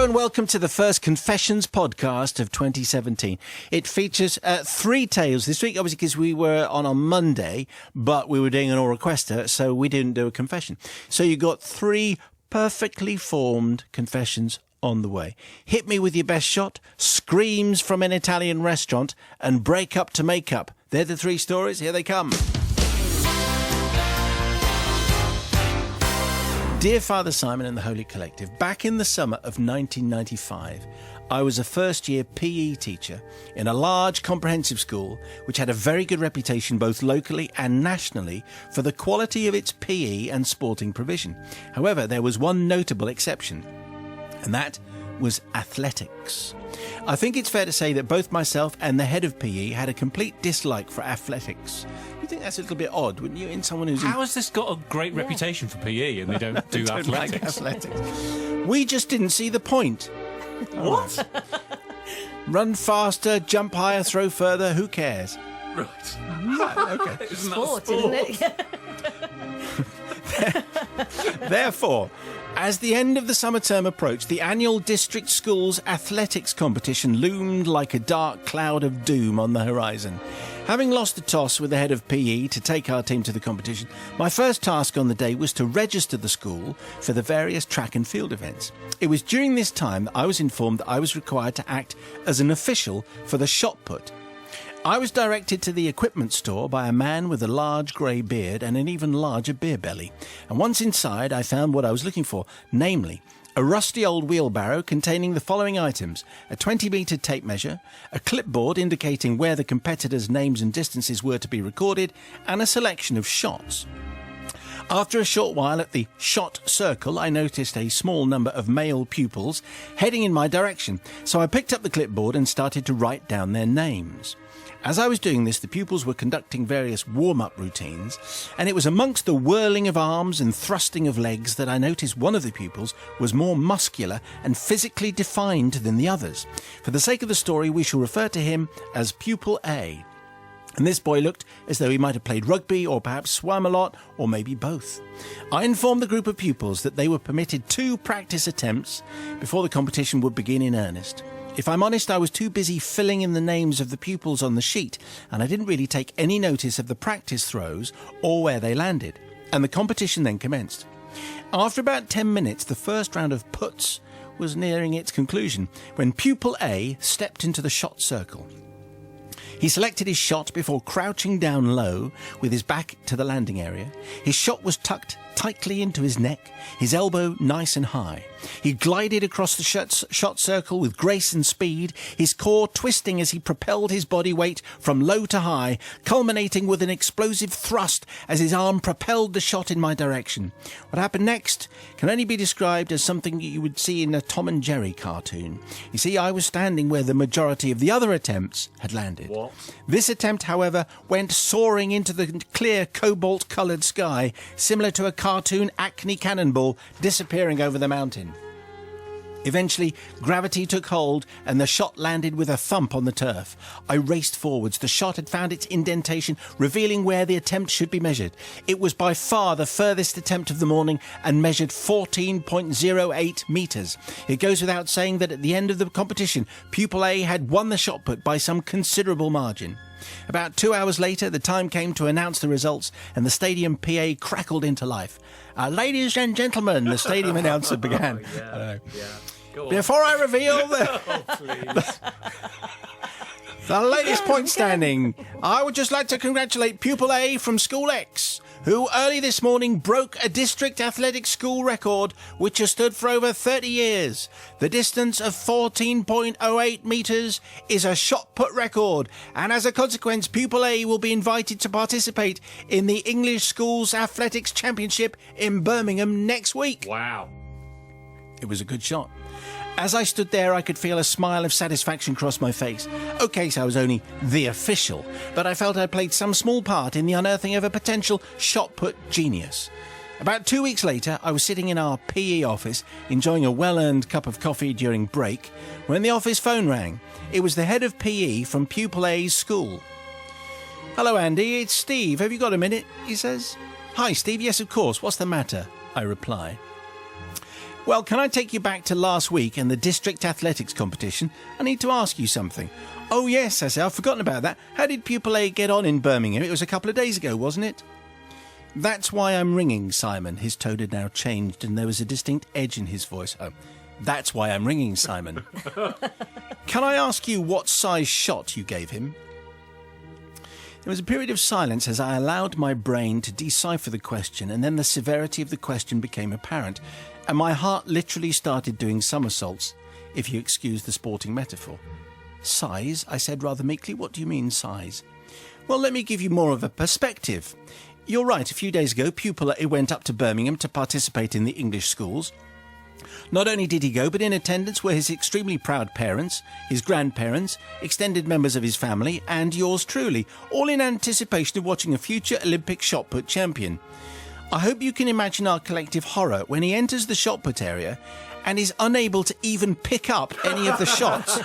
Hello and welcome to the first Confessions podcast of 2017. It features three tales this week, obviously because we were on Monday, but we were doing an oral requester, so we didn't do a confession. So you got three perfectly formed confessions on the way. Hit me with your best shot, screams from an Italian restaurant, and break up to make up. They're the three stories. Here they come. Dear Father Simon and the Holy Collective, back in the summer of 1995, I was a first-year PE teacher in a large comprehensive school which had a very good reputation both locally and nationally for the quality of its PE and sporting provision. However, there was one notable exception, and that was athletics. I think it's fair to say that both myself and the head of PE had a complete dislike for athletics. You think that's a little bit odd, wouldn't you, in someone who's... How has this got a great reputation for PE and they don't do don't athletics? like athletics? We just didn't see the point. What? Run faster, jump higher, throw further, who cares? Right. Okay. Isn't that Sport, sport? isn't it? Therefore, as the end of the summer term approached, the annual district schools athletics competition loomed like a dark cloud of doom on the horizon. Having lost the toss with the head of PE to take our team to the competition, my first task on the day was to register the school for the various track and field events. It was during this time that I was informed that I was required to act as an official for the shot put. I was directed to the equipment store by a man with a large grey beard and an even larger beer belly. And once inside, I found what I was looking for, namely, a rusty old wheelbarrow containing the following items: a 20-metre tape measure, a clipboard indicating where the competitors' names and distances were to be recorded, and a selection of shots. After a short while at the shot circle, I noticed a small number of male pupils heading in my direction, so I picked up the clipboard and started to write down their names. As I was doing this, the pupils were conducting various warm-up routines, and it was amongst the whirling of arms and thrusting of legs that I noticed one of the pupils was more muscular and physically defined than the others. For the sake of the story, we shall refer to him as Pupil A. And this boy looked as though he might have played rugby or perhaps swam a lot, or maybe both. I informed the group of pupils that they were permitted 2 practice attempts before the competition would begin in earnest. If I'm honest, I was too busy filling in the names of the pupils on the sheet, and I didn't really take any notice of the practice throws or where they landed. And the competition then commenced. After about 10 minutes, the first round of puts was nearing its conclusion when Pupil A stepped into the shot circle. He selected his shot before crouching down low with his back to the landing area. His shot was tucked tightly into his neck, his elbow nice and high. He glided across the shot circle with grace and speed, his core twisting as he propelled his body weight from low to high, culminating with an explosive thrust as his arm propelled the shot in my direction. What happened next can only be described as something you would see in a Tom and Jerry cartoon. You see, I was standing where the majority of the other attempts had landed. What? This attempt, however, went soaring into the clear cobalt-coloured sky, similar to a cartoon Acme cannonball disappearing over the mountain. Eventually, gravity took hold and the shot landed with a thump on the turf. I raced forwards. The shot had found its indentation, revealing where the attempt should be measured. It was by far the furthest attempt of the morning and measured 14.08 metres. It goes without saying that at the end of the competition, Pupil A had won the shot put by some considerable margin. About 2 hours later, the time came to announce the results, and the stadium PA crackled into life. Ladies and gentlemen, the stadium announcer began. Before I reveal the latest point standing, I would just like to congratulate Pupil A from School X, who early this morning broke a district athletics school record which has stood for over 30 years. The distance of 14.08 metres is a shot put record, and as a consequence, Pupil A will be invited to participate in the English Schools Athletics Championship in Birmingham next week. Wow. It was a good shot. As I stood there, I could feel a smile of satisfaction cross my face. OK, so I was only the official, but I felt I played some small part in the unearthing of a potential shot-put genius. About 2 weeks later, I was sitting in our PE office, enjoying a well-earned cup of coffee during break, when the office phone rang. It was the head of PE from Pupil A's school. "Hello, Andy, it's Steve. Have you got a minute?" he says. "Hi, Steve. Yes, of course. What's the matter?" I reply. Well, can I take you back to last week and the district athletics competition? I need to ask you something. Oh, yes, I say, I've forgotten about that. How did Pupil A get on in Birmingham? It was a couple of days ago, wasn't it? That's why I'm ringing, Simon. His tone had now changed and there was a distinct edge in his voice. Oh, that's why I'm ringing, Simon. Can I ask you what size shot you gave him? There was a period of silence as I allowed my brain to decipher the question, and then the severity of the question became apparent, and my heart literally started doing somersaults, if you excuse the sporting metaphor. Size? I said rather meekly. What do you mean, size? Well, let me give you more of a perspective. You're right, a few days ago, Pupil A went up to Birmingham to participate in the English schools. Not only did he go, but in attendance were his extremely proud parents, his grandparents, extended members of his family, and yours truly, all in anticipation of watching a future Olympic shot put champion. I hope you can imagine our collective horror when he enters the shot put area and is unable to even pick up any of the shots,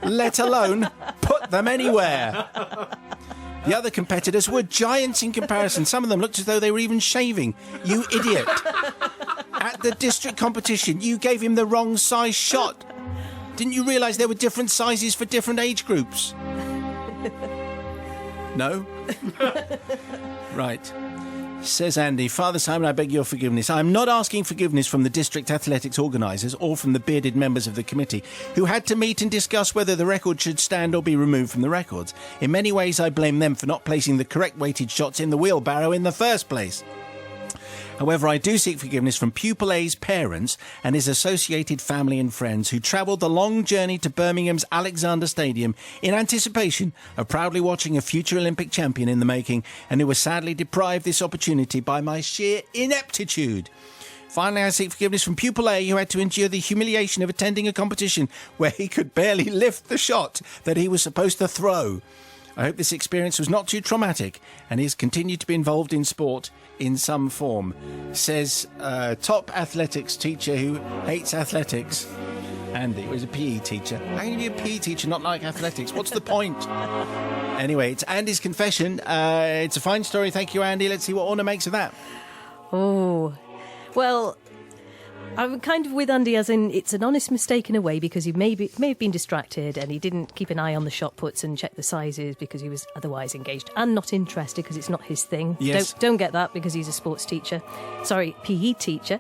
let alone put them anywhere. The other competitors were giants in comparison. Some of them looked as though they were even shaving. You idiot. At the district competition, you gave him the wrong size shot. Didn't you realise there were different sizes for different age groups? No? Right. Says Andy, Father Simon, I beg your forgiveness. I'm not asking forgiveness from the district athletics organisers or from the bearded members of the committee who had to meet and discuss whether the record should stand or be removed from the records. In many ways, I blame them for not placing the correct weighted shots in the wheelbarrow in the first place. However, I do seek forgiveness from Pupil A's parents and his associated family and friends who travelled the long journey to Birmingham's Alexander Stadium in anticipation of proudly watching a future Olympic champion in the making, and who were sadly deprived this opportunity by my sheer ineptitude. Finally, I seek forgiveness from Pupil A, who had to endure the humiliation of attending a competition where he could barely lift the shot that he was supposed to throw. I hope this experience was not too traumatic and he has continued to be involved in sport in some form, says top athletics teacher who hates athletics. Andy was a PE teacher. How can you be a PE teacher not like athletics? What's the point? Anyway, it's Andy's confession. It's a fine story. Thank you, Andy. Let's see what Orna makes of that. Oh, well, I'm kind of with Andy, as in it's an honest mistake in a way, because he may have been distracted and he didn't keep an eye on the shot puts and check the sizes because he was otherwise engaged and not interested because it's not his thing. Yes. Don't get that because he's a sports teacher. Sorry, PE teacher.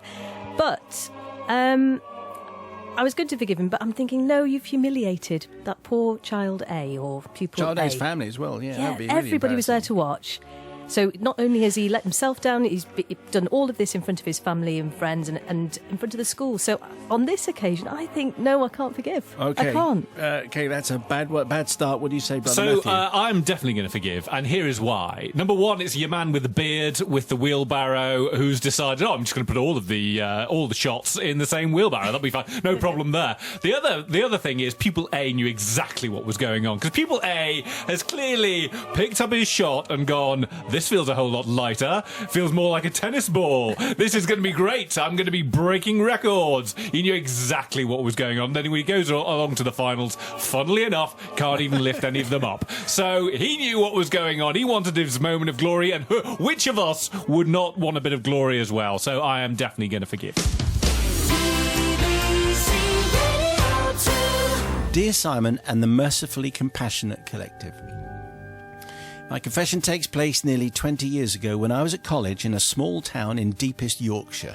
But I was going to forgive him, but I'm thinking, no, you've humiliated that poor child A or pupil Child A. A's family as well, yeah. That'd be really Everybody was there to watch. So not only has he let himself down, he's done all of this in front of his family and friends and in front of the school. So on this occasion, I think, no, I can't forgive. Okay. I can't. Okay, that's a bad start. What do you say, Brother So Matthew? I'm definitely going to forgive, and here is why. Number one, it's your man with the beard, with the wheelbarrow, who's decided, I'm just going to put all the shots in the same wheelbarrow. That'll be fine. No problem there. The other thing is, Pupil A knew exactly what was going on, because Pupil A has clearly picked up his shot and gone, this feels a whole lot lighter. Feels more like a tennis ball. This is going to be great. I'm going to be breaking records. He knew exactly what was going on. Then when he goes along to the finals, funnily enough, can't even lift any of them up. So he knew what was going on. He wanted his moment of glory, and which of us would not want a bit of glory as well? So I am definitely going to forgive. Dear Simon and the Mercifully Compassionate Collective, my confession takes place nearly 20 years ago when I was at college in a small town in deepest Yorkshire.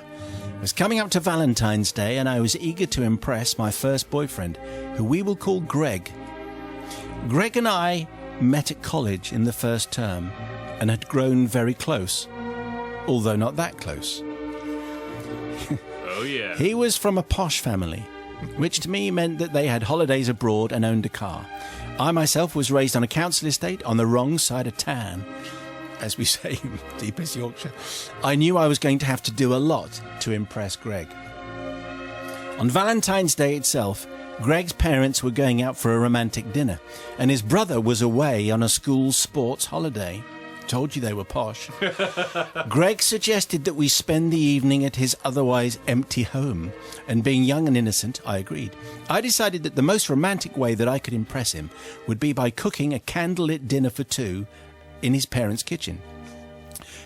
It was coming up to Valentine's Day and I was eager to impress my first boyfriend, who we will call Greg. Greg and I met at college in the first term and had grown very close, although not that close. Oh, yeah. He was from a posh family, which to me meant that they had holidays abroad and owned a car. I myself was raised on a council estate on the wrong side of town, as we say in deepest Yorkshire. I knew I was going to have to do a lot to impress Greg. On Valentine's Day itself, Greg's parents were going out for a romantic dinner, and his brother was away on a school sports holiday. Told you they were posh. Greg suggested that we spend the evening at his otherwise empty home, and being young and innocent, I agreed. I decided that the most romantic way that I could impress him would be by cooking a candlelit dinner for two in his parents' kitchen.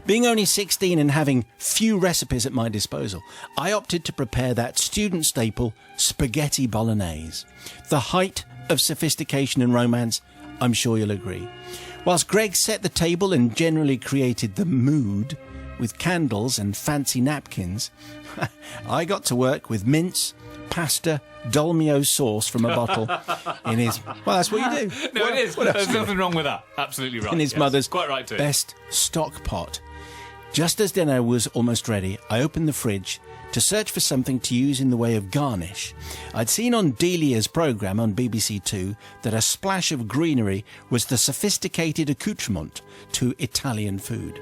Being only 16 and having few recipes at my disposal, I opted to prepare that student staple, spaghetti bolognese. The height of sophistication and romance, I'm sure you'll agree. Whilst Greg set the table and generally created the mood with candles and fancy napkins, I got to work with mince, pasta, dolmio sauce from a bottle in his... Well, that's what you do. No, it is. There's nothing wrong with that. Absolutely right. In his mother's quite right too. best stock pot. Just as dinner was almost ready, I opened the fridge to search for something to use in the way of garnish. I'd seen on Delia's programme on BBC Two that a splash of greenery was the sophisticated accoutrement to Italian food.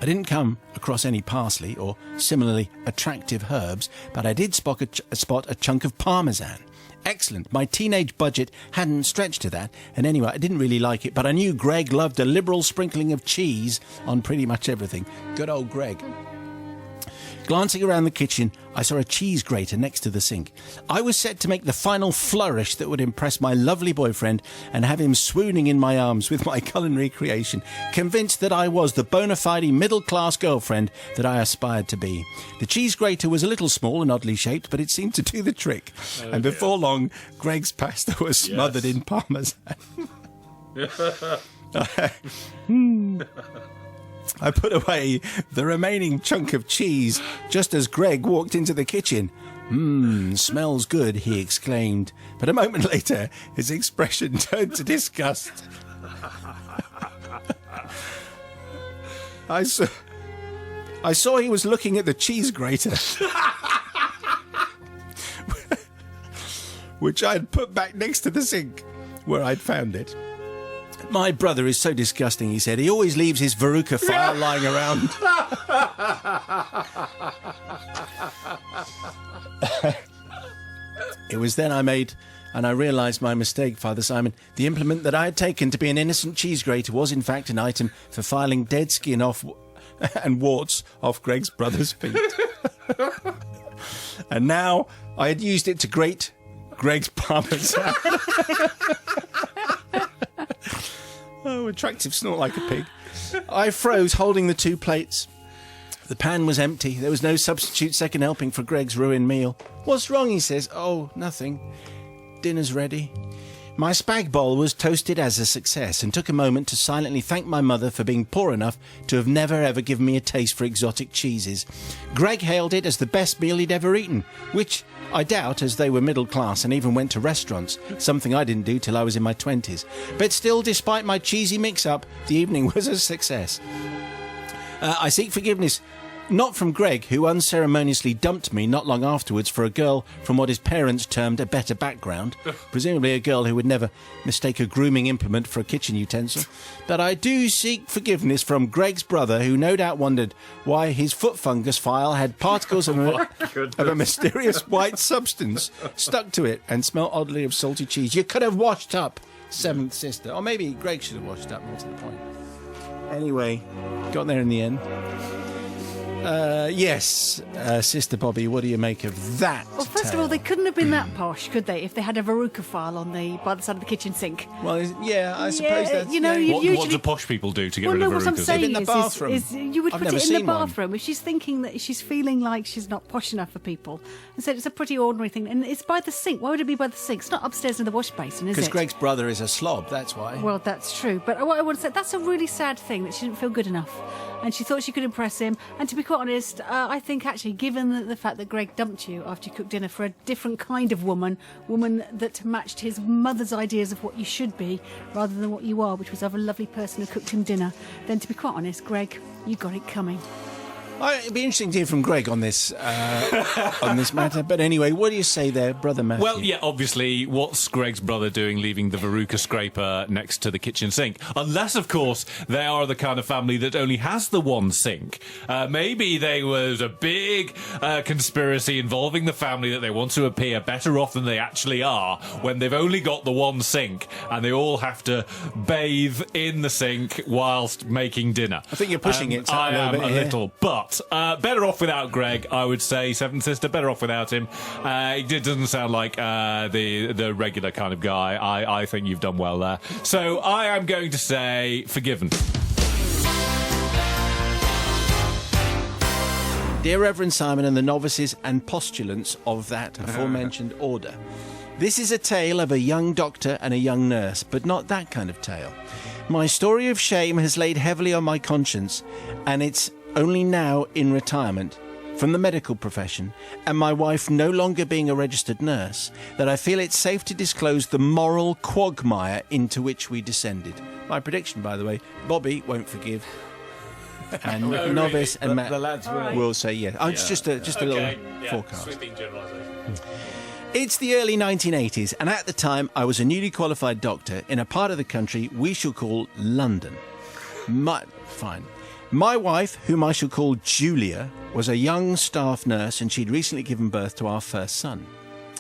I didn't come across any parsley or similarly attractive herbs, but I did spot a chunk of parmesan. Excellent. My teenage budget hadn't stretched to that, and anyway, I didn't really like it, but I knew Greg loved a liberal sprinkling of cheese on pretty much everything. Good old Greg. Glancing around the kitchen, I saw a cheese grater next to the sink. I was set to make the final flourish that would impress my lovely boyfriend and have him swooning in my arms with my culinary creation, convinced that I was the bona fide middle-class girlfriend that I aspired to be. The cheese grater was a little small and oddly shaped, but it seemed to do the trick. And before long, Greg's pasta was smothered in parmesan. I put away the remaining chunk of cheese just as Greg walked into the kitchen. Smells good, he exclaimed. But a moment later, his expression turned to disgust. I saw he was looking at the cheese grater, which I'd put back next to the sink where I'd found it. My brother is so disgusting, he said. He always leaves his Veruca file lying around. It was then I realised my mistake, Father Simon. The implement that I had taken to be an innocent cheese grater was in fact an item for filing dead skin off and warts off Greg's brother's feet. And now I had used it to grate Greg's parmesan. Oh, attractive snort like a pig. I froze holding the two plates. The pan was empty. There was no substitute second helping for Greg's ruined meal. What's wrong, he says. Oh, nothing. Dinner's ready. My spag bowl was toasted as a success and took a moment to silently thank my mother for being poor enough to have never ever given me a taste for exotic cheeses. Greg hailed it as the best meal he'd ever eaten, which I doubt, as they were middle class and even went to restaurants, something I didn't do till I was in my 20s. But still, despite my cheesy mix-up, the evening was a success. I seek forgiveness not from Greg, who unceremoniously dumped me not long afterwards for a girl from what his parents termed a better background, presumably a girl who would never mistake a grooming implement for a kitchen utensil. But I do seek forgiveness from Greg's brother, who no doubt wondered why his foot fungus file had particles of a mysterious white substance stuck to it and smelled oddly of salty cheese. You could have washed up, seventh sister. Or maybe Greg should have washed up, more to the point. Anyway, got there in the end. Yes, Sister Bobby, what do you make of that? Well, first of all, they couldn't have been that posh, could they, if they had a Veruca file by the side of the kitchen sink? Well, yeah, I suppose that's... You know, What do posh people do to get rid of what I'm Verucas? saying in the bathroom. is you would I've put never it in the seen one. bathroom if she's thinking that she's feeling like she's not posh enough for people. And so it's a pretty ordinary thing. And it's by the sink. Why would it be by the sink? It's not upstairs in the wash basin, is it? Because Greg's brother is a slob, that's why. Well, that's true. But what I want to say, that's a really sad thing that she didn't feel good enough. And she thought she could impress him. And to be quite honest, I think actually, given the fact that Greg dumped you after you cooked dinner for a different kind of woman that matched his mother's ideas of what you should be, rather than what you are, which was of a lovely person who cooked him dinner, then to be quite honest, Greg, you got it coming. It'd be interesting to hear from Greg on this matter. But anyway, what do you say there, Brother Matthew? Well, yeah, obviously, what's Greg's brother doing leaving the Veruca scraper next to the kitchen sink? Unless, of course, they are the kind of family that only has the one sink. Maybe there was a big conspiracy involving the family that they want to appear better off than they actually are when they've only got the one sink and they all have to bathe in the sink whilst making dinner. I think you're pushing it I am a here. little, but better off without Greg, I would say. Seventh Sister, better off without him. It doesn't sound like the regular kind of guy. I think you've done well there. So I am going to say forgiven. Dear Reverend Simon and the novices and postulants of that aforementioned order, this is a tale of a young doctor and a young nurse, but not that kind of tale. My story of shame has laid heavily on my conscience, and it's only now in retirement from the medical profession, and my wife no longer being a registered nurse, that I feel it's safe to disclose the moral quagmire into which we descended. My prediction, by the way, Bobby won't forgive, and novice and Matt the lads will say yes. Oh, it's just a little forecast. Sweeping generalisation. It's the early 1980s, and at the time I was a newly qualified doctor in a part of the country we shall call London. Fine. My wife, whom I shall call Julia, was a young staff nurse, and she'd recently given birth to our first son.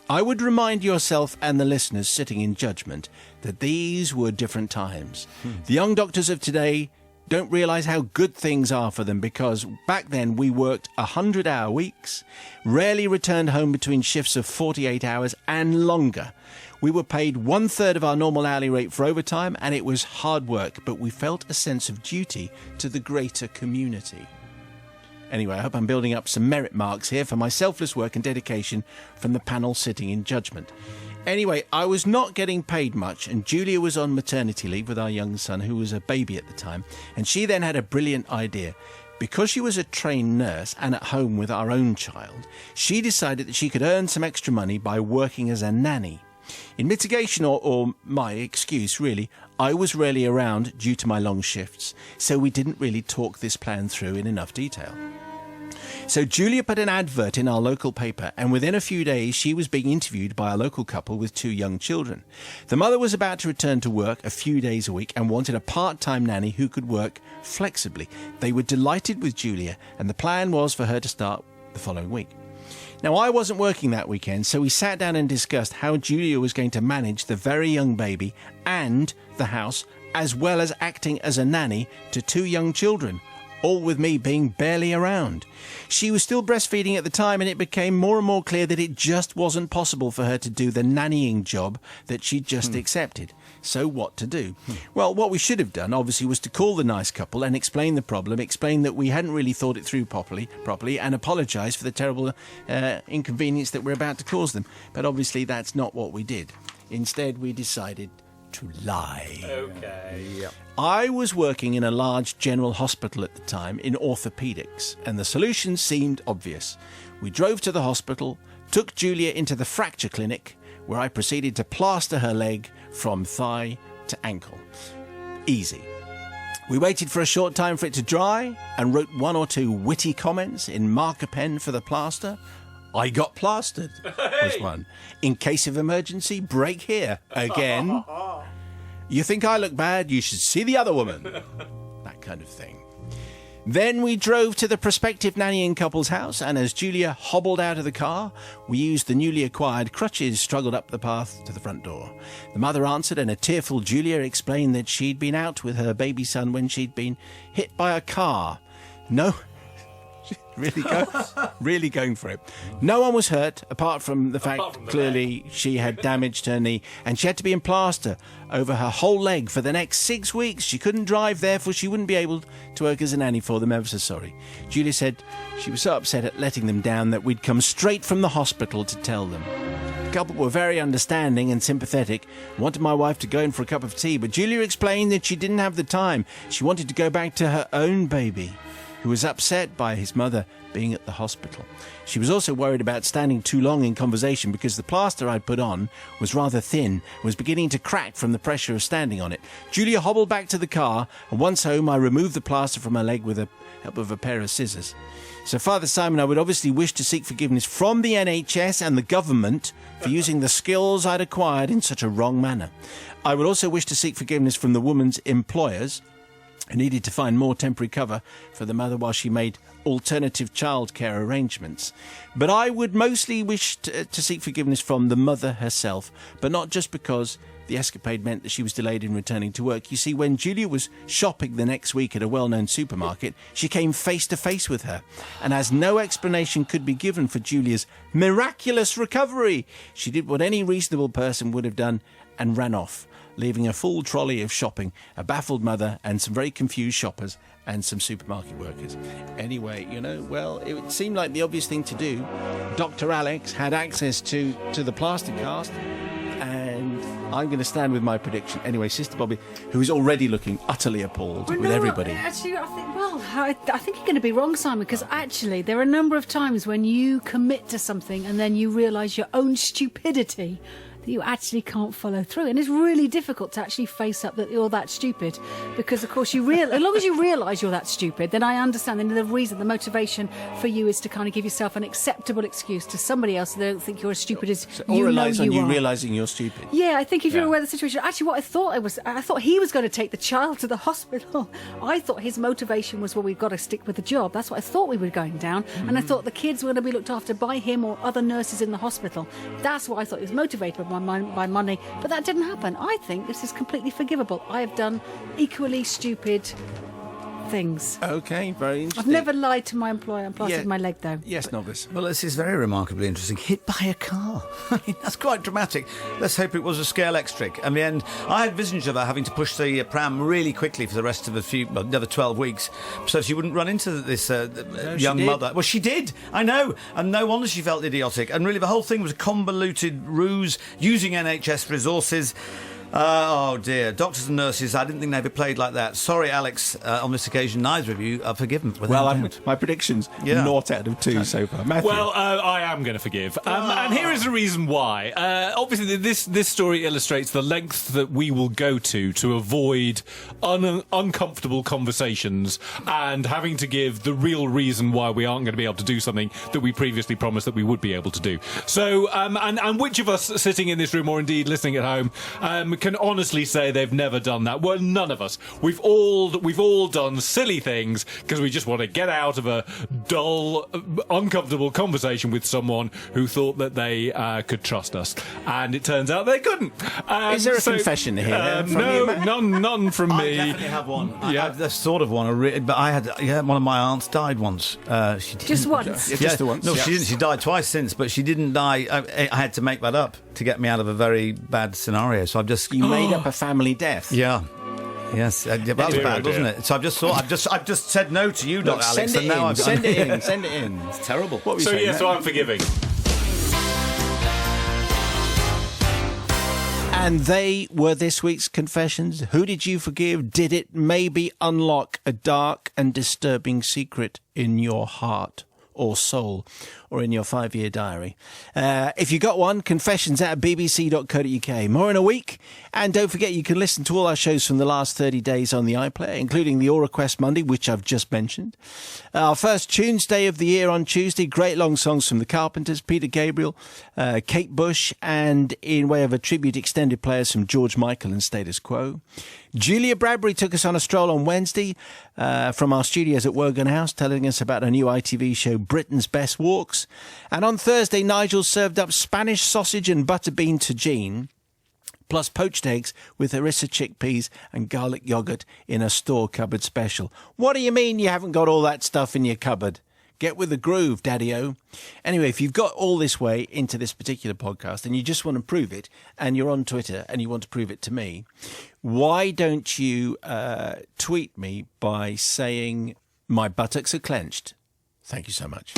I would remind yourself and the listeners sitting in judgment that these were different times. The young doctors of today don't realise how good things are for them, because back then we worked 100-hour weeks, rarely returned home between shifts of 48 hours and longer. We were paid 1/3 of our normal hourly rate for overtime, and it was hard work, but we felt a sense of duty to the greater community. Anyway, I hope I'm building up some merit marks here for my selfless work and dedication from the panel sitting in judgment. Anyway, I was not getting paid much, and Julia was on maternity leave with our young son, who was a baby at the time, and she then had a brilliant idea. Because she was a trained nurse and at home with our own child, she decided that she could earn some extra money by working as a nanny. In mitigation, or my excuse really, I was rarely around due to my long shifts, so we didn't really talk this plan through in enough detail. So Julia put an advert in our local paper, and within a few days she was being interviewed by a local couple with 2 young children. The mother was about to return to work a few days a week and wanted a part-time nanny who could work flexibly. They were delighted with Julia, and the plan was for her to start the following week. Now, I wasn't working that weekend, so we sat down and discussed how Julia was going to manage the very young baby and the house, as well as acting as a nanny to 2 young children, all with me being barely around. She was still breastfeeding at the time, and it became more and more clear that it just wasn't possible for her to do the nannying job that she'd just accepted. So what to do? Well, what we should have done, obviously, was to call the nice couple and explain the problem, explain that we hadn't really thought it through properly, and apologise for the terrible inconvenience that we're about to cause them. But obviously that's not what we did. Instead, we decided to lie. Okay. Yep. I was working in a large general hospital at the time in orthopaedics, and the solution seemed obvious. We drove to the hospital, took Julia into the fracture clinic, where I proceeded to plaster her leg from thigh to ankle. Easy. We waited for a short time for it to dry and wrote 1 or 2 witty comments in marker pen for the plaster. I got plastered, was one. In case of emergency, break here. Again. You think I look bad? You should see the other woman. That kind of thing. Then we drove to the prospective nannying couple's house, and as Julia hobbled out of the car, we used the newly acquired crutches, struggled up the path to the front door. The mother answered, and a tearful Julia explained that she'd been out with her baby son when she'd been hit by a car. No... Really going for it. No one was hurt, apart from the fact clearly she had damaged her knee, and she had to be in plaster over her whole leg for the next 6 weeks. She couldn't drive, therefore she wouldn't be able to work as a nanny for them, ever so sorry. Julia said she was so upset at letting them down that we'd come straight from the hospital to tell them. The couple were very understanding and sympathetic, wanted my wife to go in for a cup of tea, but Julia explained that she didn't have the time. She wanted to go back to her own baby, who was upset by his mother being at the hospital. She was also worried about standing too long in conversation because the plaster I'd put on was rather thin and was beginning to crack from the pressure of standing on it. Julia hobbled back to the car, and once home I removed the plaster from her leg with the help of a pair of scissors. So, Father Simon, I would obviously wish to seek forgiveness from the NHS and the government for using the skills I'd acquired in such a wrong manner. I would also wish to seek forgiveness from the woman's employers, who needed to find more temporary cover for the mother while she made alternative childcare arrangements. But I would mostly wish to seek forgiveness from the mother herself, but not just because the escapade meant that she was delayed in returning to work. You see, when Julia was shopping the next week at a well-known supermarket, she came face to face with her, and as no explanation could be given for Julia's miraculous recovery, she did what any reasonable person would have done and ran off, leaving a full trolley of shopping, a baffled mother, and some very confused shoppers and some supermarket workers. Anyway, anyway, Well, it seemed like the obvious thing to do. Dr. Alex had access to the plaster cast, and I'm going to stand with my prediction. Anyway, Sister Bobby, who is already looking utterly appalled with everybody. Actually, I think you're going to be wrong, Simon, because actually there are a number of times when you commit to something and then you realise your own stupidity, that you actually can't follow through. And it's really difficult to actually face up that you're that stupid, because, of course, as long as you realise you're that stupid, then I understand. And the reason, the motivation for you is to kind of give yourself an acceptable excuse to somebody else so they don't think you're as stupid as you relies know on you you are. realising you're stupid. Yeah, I think if you're aware of the situation, actually what I thought he was going to take the child to the hospital. I thought his motivation was, well, we've got to stick with the job. That's what I thought we were going down. And I thought the kids were going to be looked after by him or other nurses in the hospital. That's what I thought. He was motivated by money, but that didn't happen. I think this is completely forgivable. I have done equally stupid things. Okay, very interesting. I've never lied to my employer and plastered my leg, though. Yes, Novice. Well, this is very remarkably interesting. Hit by a car. I mean, that's quite dramatic. Let's hope it was a scale X trick. In the end, I had visions of her having to push the pram really quickly for the rest of another 12 weeks, so she wouldn't run into this young mother. Well, she did. I know. And no wonder she felt idiotic. And really, the whole thing was a convoluted ruse using NHS resources. Oh dear, doctors and nurses, I didn't think they'd be played like that. Sorry, Alex, on this occasion, neither of you are forgiven. My prediction's 0 out of 2 so far. Matthew? Well, I am going to forgive. And here is the reason why. Obviously, this story illustrates the lengths that we will go to avoid uncomfortable conversations and having to give the real reason why we aren't going to be able to do something that we previously promised that we would be able to do. So, and which of us sitting in this room or indeed listening at home can honestly say they've never done that? Well, none of us. We've all done silly things because we just want to get out of a dull, uncomfortable conversation with someone who thought that they could trust us, and it turns out they couldn't. Is there a confession here? No, none from I me. definitely have one. Yeah. There's sort of one, but I had one of my aunts died once. She did. Just once? Just the once? No, Yeah. she didn't. She died twice since, but she didn't die. I had to make that up to get me out of a very bad scenario. So I've just You made up a family death. Yeah. Yes, that was bad, wasn't it? So I've just said no to you, Dr. Alex, Send and now I've send it in. Send it in. It's terrible. What were you So saying, yeah, Matt? so I'm forgiving. And they were this week's confessions. Who did you forgive? Did it maybe unlock a dark and disturbing secret in your heart or soul, or in your 5-year diary? If you got one, confessions@bbc.co.uk. More in a week. And don't forget, you can listen to all our shows from the last 30 days on the iPlayer, including the All Request Monday, which I've just mentioned. Our first Tunes Day of the year on Tuesday. Great long songs from the Carpenters, Peter Gabriel, Kate Bush, and in way of a tribute, extended players from George Michael and Status Quo. Julia Bradbury took us on a stroll on Wednesday from our studios at Wogan House, telling us about her new ITV show, Britain's Best Walks. And on Thursday, Nigel served up Spanish sausage and butterbean tagine, plus poached eggs with harissa chickpeas and garlic yoghurt in a store cupboard special. What do you mean you haven't got all that stuff in your cupboard? Get with the groove, Daddy-O. Anyway, if you've got all this way into this particular podcast and you just want to prove it, and you're on Twitter and you want to prove it to me, why don't you tweet me by saying, my buttocks are clenched? Thank you so much.